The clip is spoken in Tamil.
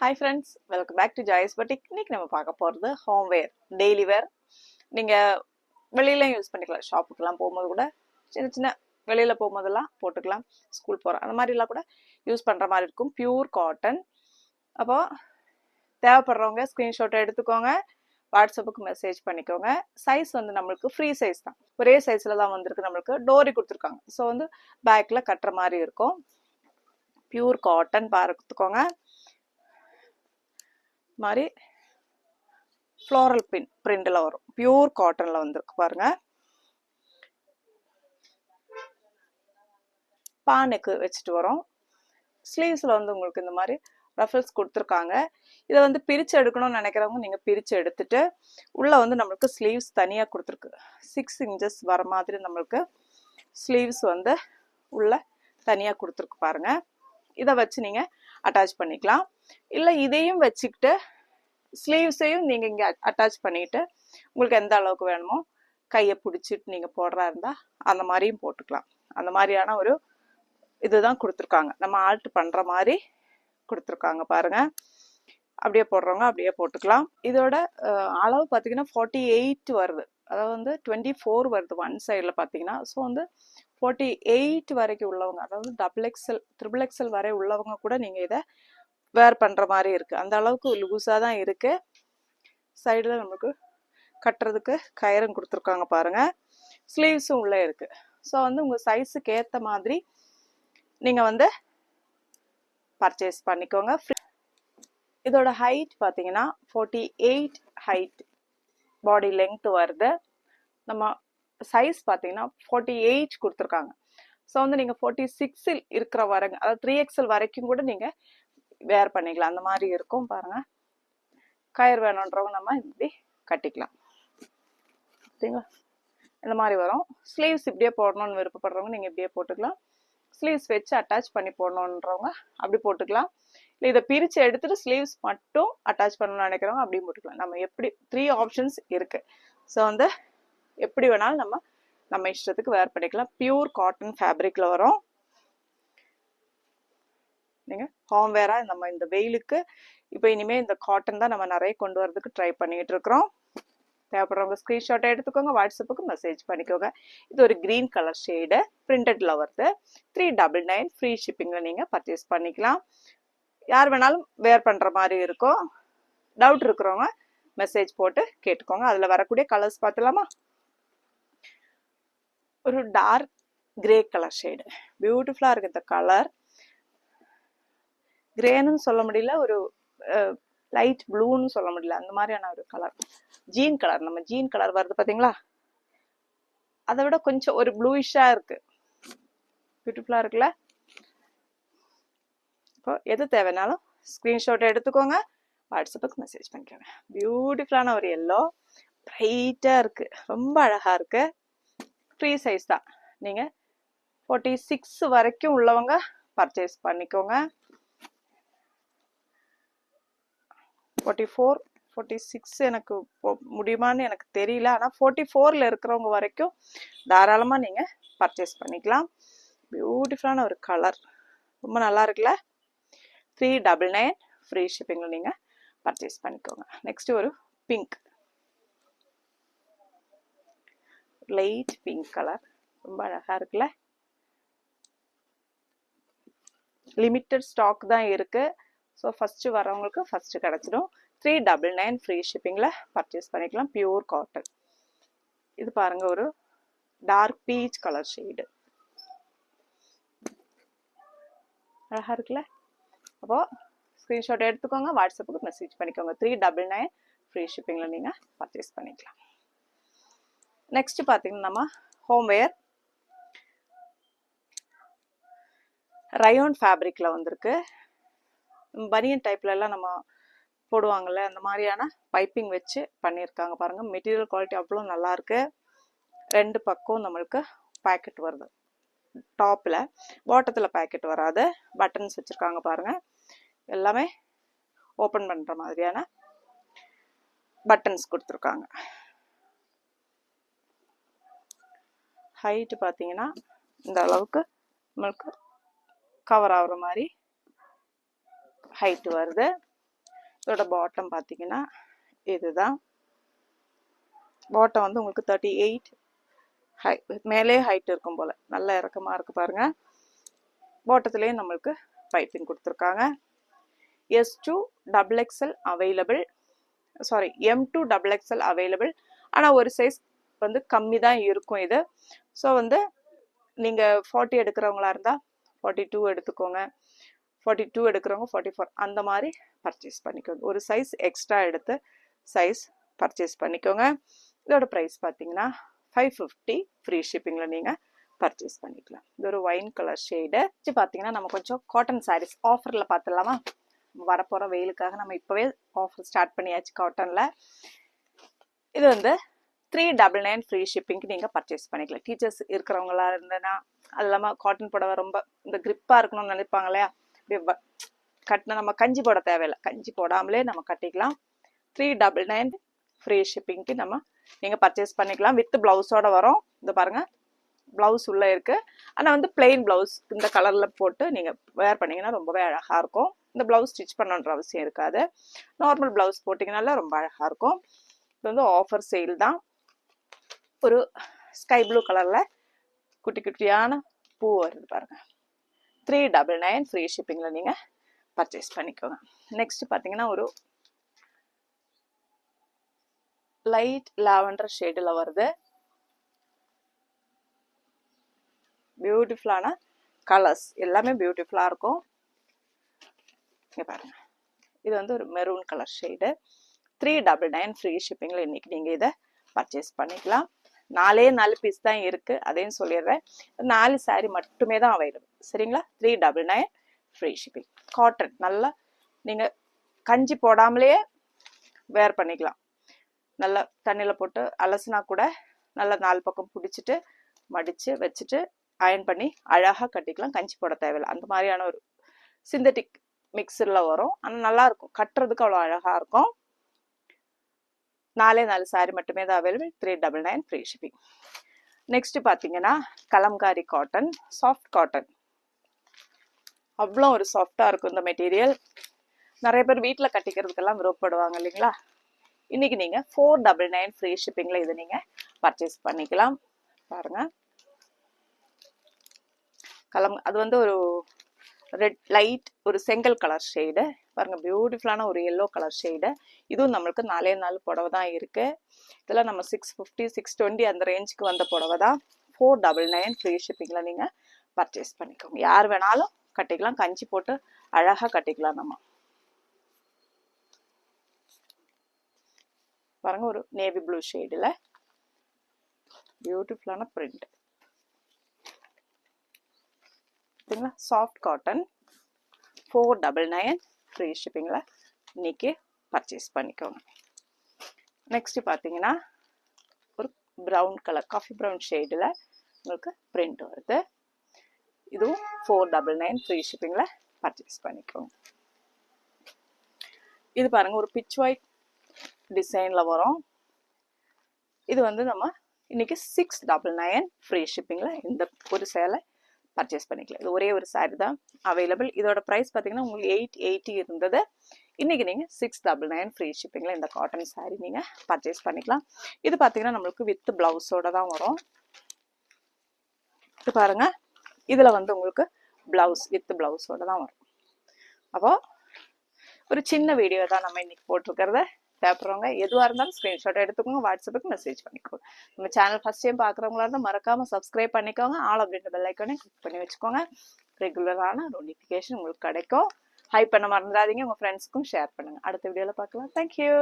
Hi friends, welcome back to Joy's Boutique. இன்னைக்கு நம்ம பார்க்க போறது ஹோம் வேர், டெய்லி வேர். நீங்க வெளியில யூஸ் பண்ணிக்கலாம். ஷாப்புக்குலாம் போகும்போது கூட சின்ன வெளியில போகும்போதெல்லாம் போட்டுக்கலாம். ஸ்கூல் போற அந்த மாதிரிலாம் கூட யூஸ் பண்ற மாதிரி இருக்கும். Pure cotton. அப்போ தேவைப்படுறவங்க ஸ்கிரீன்ஷாட் எடுத்துக்கோங்க. வாட்ஸ்அப்புக்கு மெசேஜ் பண்ணிக்கோங்க. சைஸ் வந்து நம்மளுக்கு ஃப்ரீ சைஸ் தான். ஒரே சைஸ்ல தான் வந்திருக்கு. நம்மளுக்கு டோரி கொடுத்துருக்காங்க. ஸோ வந்து பேக்ல கட்டுற மாதிரி இருக்கும். பியூர் காட்டன் பார்த்துக்கோங்க. மாதிரி ஃப்ளோரல் பிரிண்ட்ல வரும். பியூர் காட்டன்ல வந்திருக்கு பாருங்க. பானுக்கு வச்சுட்டு வரும். ஸ்லீவ்ஸ்ல வந்து உங்களுக்கு இந்த மாதிரி ரஃபல்ஸ் கொடுத்துருக்காங்க. இதை வந்து பிரிச்சு எடுக்கணும்னு நினைக்கிறவங்க நீங்க பிரிச்சு எடுத்துட்டு உள்ள வந்து நம்மளுக்கு ஸ்லீவ்ஸ் தனியா கொடுத்துருக்கு. 6 inches வர மாதிரி நம்மளுக்கு ஸ்லீவ்ஸ் வந்து உள்ள தனியா கொடுத்துருக்கு பாருங்க. இதை வச்சு நீங்க அட்டாச் பண்ணிக்கலாம். இல்லை இதையும் வச்சுக்கிட்டு ஸ்லீவ்ஸையும் நீங்க இங்க அட்டாச் பண்ணிட்டு உங்களுக்கு எந்த அளவுக்கு வேணுமோ கையை பிடிச்சிட்டு நீங்க போடுறா இருந்தா அந்த மாதிரியும் போட்டுக்கலாம். அந்த மாதிரியான ஒரு இதுதான் கொடுத்துருக்காங்க. நம்ம ஆல்ட் பண்ற மாதிரி கொடுத்துருக்காங்க பாருங்க. அப்படியே போடுறவங்க அப்படியே போட்டுக்கலாம். இதோட அளவு பார்த்தீங்கன்னா 48 வருது. அதாவது வந்து 24 வருது ஒன் சைடில் பார்த்தீங்கன்னா. ஸோ வந்து 48 வரைக்கும் உள்ளவங்க, அதாவது XXL, XXL வரை உள்ளவங்க கூட நீங்க இதை வேர் பண்ற மாதிரி இருக்கு. அந்த அளவுக்கு லூஸா தான் இருக்கு. சைடில் நமக்கு கட்டுறதுக்கு கயிறும் கொடுத்துருக்காங்க பாருங்க. ஸ்லீவ்ஸும் உள்ளே இருக்கு. ஸோ வந்து உங்க சைஸுக்கு ஏற்ற மாதிரி நீங்க வந்து பர்ச்சேஸ் பண்ணிக்கோங்க. இதோட ஹைட் பார்த்தீங்கன்னா 48 ஹைட் பாடி லெங்த் வருது. நம்ம சைஸ் பார்த்தீங்கன்னா 48 கொடுத்துருக்காங்க. ஸோ வந்து நீங்கள் 46 இருக்கிற வரங்க, அதாவது 3XL வரைக்கும் கூட நீங்கள் வேர் பண்ணிக்கலாம். அந்த மாதிரி இருக்கும் பாருங்க. கயிறு வேணுன்றவங்க நம்ம இப்படி கட்டிக்கலாம். சரிங்களா? இந்த மாதிரி வரும். ஸ்லீவ்ஸ் இப்படியே போடணும்னு விருப்பப்படுறவங்க நீங்கள் இப்படியே போட்டுக்கலாம். ஸ்லீவ்ஸ் வச்சு அட்டாச் பண்ணி போடணுன்றவங்க அப்படி போட்டுக்கலாம். இல்லை இதை பிரித்து எடுத்துட்டு ஸ்லீவ்ஸ் மட்டும் அட்டாச் பண்ணணும்னு நினைக்கிறவங்க அப்படியும் போட்டுக்கலாம். நம்ம எப்படி 3 ஆப்ஷன்ஸ் இருக்கு. ஸோ வந்து எப்படி வேணாலும் நம்ம இஷ்டத்துக்கு வேர் பண்ணிக்கலாம். பியூர் காட்டன் ஃபேப்ரிக்ல வரும். நீங்க ஹோம் வேரா நம்ம இந்த வெயிலுக்கு இப்போ இனிமே இந்த காட்டன் தான் நம்ம நிறைய கொண்டு வரதுக்கு ட்ரை பண்ணிட்டு இருக்கிறோம். தேவைப்படுறவங்க ஸ்கிரீன்ஷாட் எடுத்துக்கோங்க. வாட்ஸ்அப்புக்கு மெசேஜ் பண்ணிக்கோங்க. இது ஒரு கிரீன் கலர் ஷேடு பிரிண்டட்ல வருது. 399 ஃப்ரீ ஷிப்பிங்ல நீங்க பர்ச்சேஸ் பண்ணிக்கலாம். யார் வேணாலும் வேர் பண்ற மாதிரி இருக்கும். டவுட் இருக்கிறவங்க மெசேஜ் போட்டு கேட்டுக்கோங்க. அதுல வரக்கூடிய கலர்ஸ் பார்த்துலாமா? ஒரு டார்க் கிரே கலர் ஷேடு பியூட்டிஃபுல்லா இருக்கு. இந்த கலர் கிரேன்னு சொல்ல முடியல, ஒரு லைட் ப்ளூன்னு சொல்ல முடியல, அந்த மாதிரியான ஒரு கலர். ஜீன் கலர், நம்ம ஜீன் கலர் வருது பாத்தீங்களா, அதை விட கொஞ்சம் ஒரு ப்ளூயிஷா இருக்கு. பியூட்டிஃபுல்லா இருக்குல்ல? இப்போ எது தேவைனாலும் ஸ்கிரீன்ஷாட் எடுத்துக்கோங்க. வாட்ஸ்அப்புக்கு மெசேஜ் பண்ணிக்கோங்க. பியூட்டிஃபுல்லான ஒரு எல்லோ, பிரைட்டா இருக்கு, ரொம்ப அழகா இருக்கு. ஃப்ரீ சைஸ் தான். நீங்க 46 வரைக்கும் உள்ளவங்க பர்ச்சேஸ் பண்ணிக்கோங்க. 44 46 எனக்கு முடியுமான்னு எனக்கு தெரியல. ஆனா 44ல இருக்கிறவங்க வரைக்கும் தாராளமா நீங்க பர்ச்சேஸ் பண்ணிக்கலாம். பியூட்டிஃபுல்லான ஒரு கலர், ரொம்ப நல்லா இருக்குல்ல? 399 ஃப்ரீ ஷிப்பிங்ல நீங்க பர்ச்சேஸ் பண்ணிக்கோங்க. நெக்ஸ்ட் ஒரு பிங்க், லைட் பிங்க் கலர், ரொம்ப அழகா இருக்குல்ல? லிமிட்டட் ஸ்டாக் தான் இருக்கு. ஸோ ஃபர்ஸ்ட் வரவங்களுக்கு ஃபர்ஸ்ட் கிடைச்சிடும். 399 ஃப்ரீ ஷிப்பிங்ல பர்ச்சேஸ் பண்ணிக்கலாம். Pure cotton. இது பாருங்க, ஒரு டார்க் பீச் கலர் ஷேடு, அழகா இருக்குல்ல? அப்போ ஸ்கிரீன்ஷாட் எடுத்துக்கோங்க. வாட்ஸ்அப்புக்கு மெசேஜ் பண்ணிக்கோங்க. 399 ஃப்ரீ ஷிப்பிங்ல நீங்க பர்ச்சேஸ் பண்ணிக்கலாம். நெக்ஸ்ட் பாத்தீங்கன்னா நம்ம ஹோம் வேர் ரயோன் ஃபேப்ரிக்ல வந்திருக்கு. பனியன் டைப்ல எல்லாம் நம்ம போடுவாங்கல்ல, அந்த மாதிரியான பைப்பிங் வச்சு பண்ணியிருக்காங்க பாருங்க. மெட்டீரியல் குவாலிட்டி அவ்வளோ நல்லா இருக்கு. 2 பக்கம் நம்மளுக்கு பேக்கெட் வருது. டாப்ல, பாட்டத்துல பேக்கெட் வராது. பட்டன்ஸ் வச்சிருக்காங்க பாருங்க. எல்லாமே ஓபன் பண்ற மாதிரியான பட்டன்ஸ் கொடுத்துருக்காங்க. ஹைட் பாத்தீங்கன்னா இந்த அளவுக்கு நம்மளுக்கு கவர் ஆகுற மாதிரி ஹைட் வருது. இதோட பாட்டம் பார்த்தீங்கன்னா இதுதான். பாட்டம் வந்து உங்களுக்கு 38 மேலே ஹைட் இருக்கும் போல், நல்ல இறக்கமாக இருக்குது பாருங்கள். பாட்டத்துலேயே நம்மளுக்கு பைப்பிங் கொடுத்துருக்காங்க. S2 XXL available, sorry M2 XXL available. ஆனால் ஒரு சைஸ் வந்து கம்மி தான் இருக்கும் இது. ஸோ வந்து நீங்கள் 40 எடுக்கிறவங்களா இருந்தால் 42 எடுத்துக்கோங்க, 42 எடுக்கிறவங்க 44 அந்த மாதிரி பர்ச்சேஸ் பண்ணிக்கோங்க. ஒரு சைஸ் எக்ஸ்ட்ரா எடுத்து சைஸ் பர்ச்சேஸ் பண்ணிக்கோங்க. இதோட ப்ரைஸ் பார்த்தீங்கன்னா 550 ஃப்ரீ ஷிப்பிங்கில் நீங்கள் பர்ச்சேஸ் பண்ணிக்கலாம். இது ஒரு ஒயின் கலர் ஷேடு. பார்த்தீங்கன்னா நம்ம கொஞ்சம் காட்டன் சாரீஸ் ஆஃபரில் பார்த்துடலாமா? வரப்போகிற வெயிலுக்காக நம்ம இப்போவே ஆஃபர் ஸ்டார்ட் பண்ணியாச்சு காட்டனில். இது வந்து 399 ஃப்ரீ ஷிப்பிங்க்கு நீங்கள் பர்ச்சேஸ் பண்ணிக்கலாம். டீச்சர்ஸ் இருக்கிறவங்களா இருந்ததுன்னா, அது இல்லாமல் காட்டன் புடவை ரொம்ப இந்த கிரிப்பாக இருக்கணும்னு நினைப்பாங்க இல்லையா, அப்படியே கட்டினா நம்ம கஞ்சி போட தேவையில்லை, கஞ்சி போடாமலே நம்ம கட்டிக்கலாம். 399 ஃப்ரீ ஷிப்பிங்க்கு நீங்கள் பர்ச்சேஸ் பண்ணிக்கலாம். வித் ப்ளவுஸோட வரும். இது பாருங்கள், ப்ளவுஸ் உள்ளே இருக்குது. ஆனால் வந்து பிளெயின் ப்ளவுஸ் இந்த கலரில் போட்டு நீங்கள் வேர் பண்ணிங்கன்னா ரொம்பவே அழகாக இருக்கும். இந்த ப்ளவுஸ் ஸ்டிச் பண்ணணுன்ற அவசியம் இருக்காது. நார்மல் ப்ளவுஸ் போட்டிங்கனால ரொம்ப அழகாக இருக்கும். இது வந்து ஆஃபர் சேல் தான். ஒரு ஸ்கை ப்ளூ கலரில் குட்டி குட்டியான பூ வருது பாருங்கள். 399 ஃப்ரீ ஷிப்பிங்கில் நீங்கள் பர்ச்சேஸ் பண்ணிக்கோங்க. நெக்ஸ்ட் பார்த்தீங்கன்னா ஒரு லைட் லாவெண்டர் ஷேடில் வருது. பியூட்டிஃபுல்லான கலர்ஸ் எல்லாமே பியூட்டிஃபுல்லாக இருக்கும். இங்கே பாருங்கள், இது வந்து ஒரு மெரூன் கலர் ஷேடு. 399 ஃப்ரீ ஷிப்பிங்கில் இன்றைக்கி நீங்கள் இதை பர்ச்சேஸ் பண்ணிக்கலாம். 4 பீஸ் தான் இருக்குது, அதையும் சொல்லிடுறேன். 4 சாரீ மட்டுமே தான் அவைலபிள், சரிங்களா? 399 ஃப்ரீ ஷிப்பிங். காட்டன் நல்லா நீங்கள் கஞ்சி போடாமலேயே வேர் பண்ணிக்கலாம். நல்லா தண்ணியில் போட்டு அலசினா கூட நல்லா 4 பக்கம் பிடிச்சிட்டு மடித்து வச்சுட்டு அயன் பண்ணி அழகாக கட்டிக்கலாம். கஞ்சி போட தேவையில்லை. அந்த மாதிரியான ஒரு சிந்தட்டிக் மிக்சரில் வரும். ஆனால் நல்லாயிருக்கும், கட்டுறதுக்கு அவ்வளோ அழகாக இருக்கும். 4 சாரீ மட்டுமே தான் அவைலபிள். 399 free shipping. நெக்ஸ்ட் பார்த்தீங்கன்னா கலம்காரி காட்டன், சாஃப்ட் காட்டன். அவ்வளோ ஒரு சாஃப்டாக இருக்கும் இந்த மெட்டீரியல். நிறைய பேர் வீட்டில் கட்டிக்கிறதுக்கெல்லாம் விருப்பப்படுவாங்க இல்லைங்களா? இன்னைக்கு நீங்கள் 499 ஃப்ரீ ஷிப்பிங்கில் இதை நீங்கள் பர்ச்சேஸ் பண்ணிக்கலாம். பாருங்கள், அது வந்து ஒரு ரெட் லைட் ஒரு செங்கல் கலர் ஷேடு பாருங்கள். பியூட்டிஃபுல்லான ஒரு எல்லோ கலர் ஷேடு. இதுவும் நம்மளுக்கு 4 புடவை தான் இருக்குது. இதெல்லாம் நம்ம 650 620 அந்த ரேஞ்சுக்கு வந்த புடவை தான். 499 ஃப்ரீ ஷிப்பிங்கில் நீங்கள் பர்ச்சேஸ் பண்ணிக்கோங்க. யார் வேணாலும் கட்டிக்கலாம், கஞ்சி போட்டு அழகாக கட்டிக்கலாம். நம்ம பாருங்கள், ஒரு நேவி ப்ளூ ஷேடில் பியூட்டிஃபுல்லான பிரிண்ட். சரிங்களா? சாஃப்ட் காட்டன் 499 ஃப்ரீ ஷிப்பிங்கில் இன்னைக்கு பர்ச்சேஸ் பண்ணிக்கோங்க. நெக்ஸ்ட் பார்த்தீங்கன்னா ஒரு ப்ரௌன் கலர், காஃபி ப்ரௌன் ஷேடில் உங்களுக்கு பிரிண்ட் வருது. இதுவும் 499 ஃப்ரீ ஷிப்பிங்கில் பர்ச்சேஸ் பண்ணிக்கோங்க. இது பாருங்கள், ஒரு பிச் ஒயிட் டிசைனில் வரும். இது வந்து நம்ம இன்னைக்கு 699 ஃப்ரீ ஷிப்பிங்கில் இந்த ஒரு சேலை பர்ச்சேஸ் பண்ணிக்கலாம். இது ஒரே ஒரு சாரி தான் அவைலபிள். இதோட ப்ரைஸ் பார்த்தீங்கன்னா உங்களுக்கு 880 இருந்தது. இன்றைக்கி நீங்கள் 699 ஃப்ரீ ஷிப்பிங்கில் இந்த காட்டன் சாரீ நீங்கள் பர்ச்சேஸ் பண்ணிக்கலாம். இது பார்த்தீங்கன்னா நம்மளுக்கு வித் ப்ளவுஸோடு தான் வரும். இது பாருங்கள், இதில் வந்து உங்களுக்கு ப்ளவுஸ் வித் ப்ளவுஸோடு தான் வரும். அப்போது ஒரு சின்ன வீடியோ தான் நம்ம இன்றைக்கி போட்டிருக்கிறத. தேவைப்படுறவங்க எதுவாக இருந்தாலும் ஸ்க்ரீன்ஷாட் எடுத்துக்கோங்க, வாட்ஸ்அப்புக்கு மெசேஜ் பண்ணிக்கோங்க. நம்ம சேனல் ஃபஸ்ட் டைம் பார்க்குறவங்களா இருந்தால் மறக்காமல் சப்ஸ்கிரைப் பண்ணிக்கோங்க. ஆல் அப்படின்ற பெல் ஐக்கானே கிளிக் பண்ணி வச்சுக்கோங்க. ரெகுலரான நோட்டிஃபிகேஷன் உங்களுக்கு கிடைக்கும். ஹைப் பண்ண மறந்துடாதீங்க. உங்கள் ஃப்ரெண்ட்ஸ்க்கும் ஷேர் பண்ணுங்கள். அடுத்த வீடியோவில் பார்க்கலாம். தேங்க்யூ.